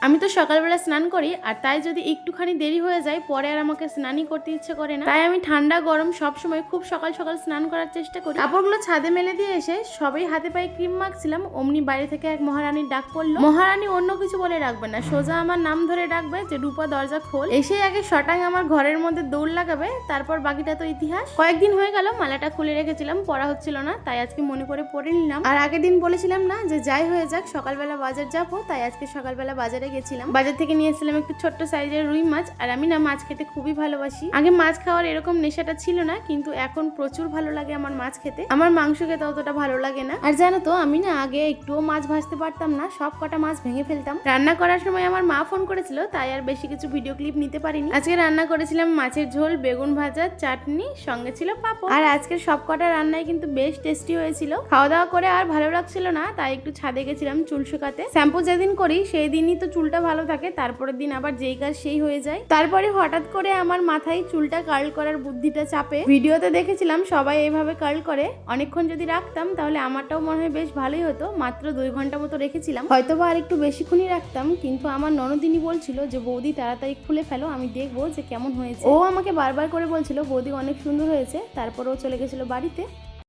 আমি তো সকালবেলা স্নান করি, আর তাই যদি একটুখানি দেরি হয়ে যায় পরে আর আমাকে স্নানই করতে ইচ্ছে করে না। তাই আমি ঠান্ডা গরম সবসময় খুব সকাল সকাল স্নান করার চেষ্টা করি। কাপড়গুলো ছাদে মেলে দিয়ে এসে সবাই হাতে পায়ে ক্রিম মাখছিলাম, অমনি বাইরে থেকে এক মহারানীর ডাক পড়লো। মহারানী অন্য কিছু বলে ডাকবে না, সোজা আমার নাম ধরে ডাকবে যে রূপা দরজা খোল। এসে আগে শটাং আমার ঘরের মধ্যে দৌড় লাগাবে, তারপর বাকিটা তো ইতিহাস। কয়েকদিন হয়ে গেল মালাটা খুলে রেখেছিলাম, পড়া হচ্ছিল না, তাই আজকে মনে করে পড়ে নিলাম। আর আগের দিন বলেছিলাম না যে যাই হয়ে যাক সকালবেলা বাজার যাবো, তাই আজকে সকালবেলা বাজারে গেছিলাম। বাজার থেকে নিয়ে এসেছিলাম একটু ছোট্ট সাইজের রুই মাছ। আর আমি না মাছ খেতে খুবই ভালোবাসি। আগে মাছ খাওয়ার এরকম নেশাটা ছিল না, কিন্তু এখন প্রচুর ভালো লাগে আমার মাছ খেতে। আমার মাংস খেতে অতটা ভালো লাগে না। আর জানো তো আমি না আগে একটুও মাছ ভাজতে পারতাম না, সব কটা মাছ ভেঙে ফেলতাম। রান্না করার সময় আমার মা ফোন করেছিল, তাই আর বেশি কিছু ভিডিও ক্লিপ নিতে পারিনি। আজকে রান্না করেছিলাম মাছের ঝোল, বেগুন ভাজা, চাটনি, সঙ্গে ছিল পাপড়। আর আজকের সব কটা রান্নাই কিন্তু বেশ টেস্টি হয়েছিল। খাওয়া দাওয়া করে আর ভালো লাগছিল না, তাই একটু ছাদে গেছিলাম চুল শুকাতে। শ্যাম্পু যেদিন করি সেই দিনই তো চুলটা ভালো থাকে, তারপরের দিন আবার যেই কাজ সেই হয়ে যায়। তারপরে হঠাৎ করে আমার মাথায় চুলটা কার্ল করার বুদ্ধিটা চাপে। ভিডিওতে দেখেছিলাম সবাই এইভাবে কার্ল করে। অনেকক্ষণ যদি রাখতাম তাহলে আমারটাও মনে হয় বেশ ভালোই হতো। মাত্র 2 ঘন্টা মতো রেখেছিলাম, হয়তোবা আর একটু বেশিক্ষণই রাখতাম, কিন্তু আমার ননদিনী বলছিল যে বৌদি তাড়াতাড়ি খুলে ফেলো, আমি দেখবো যে কেমন হয়েছে। ও আমাকে বারবার করে বলছিল বৌদি অনেক সুন্দর হয়েছে। তারপর ও চলে গেছিল বাড়িতে।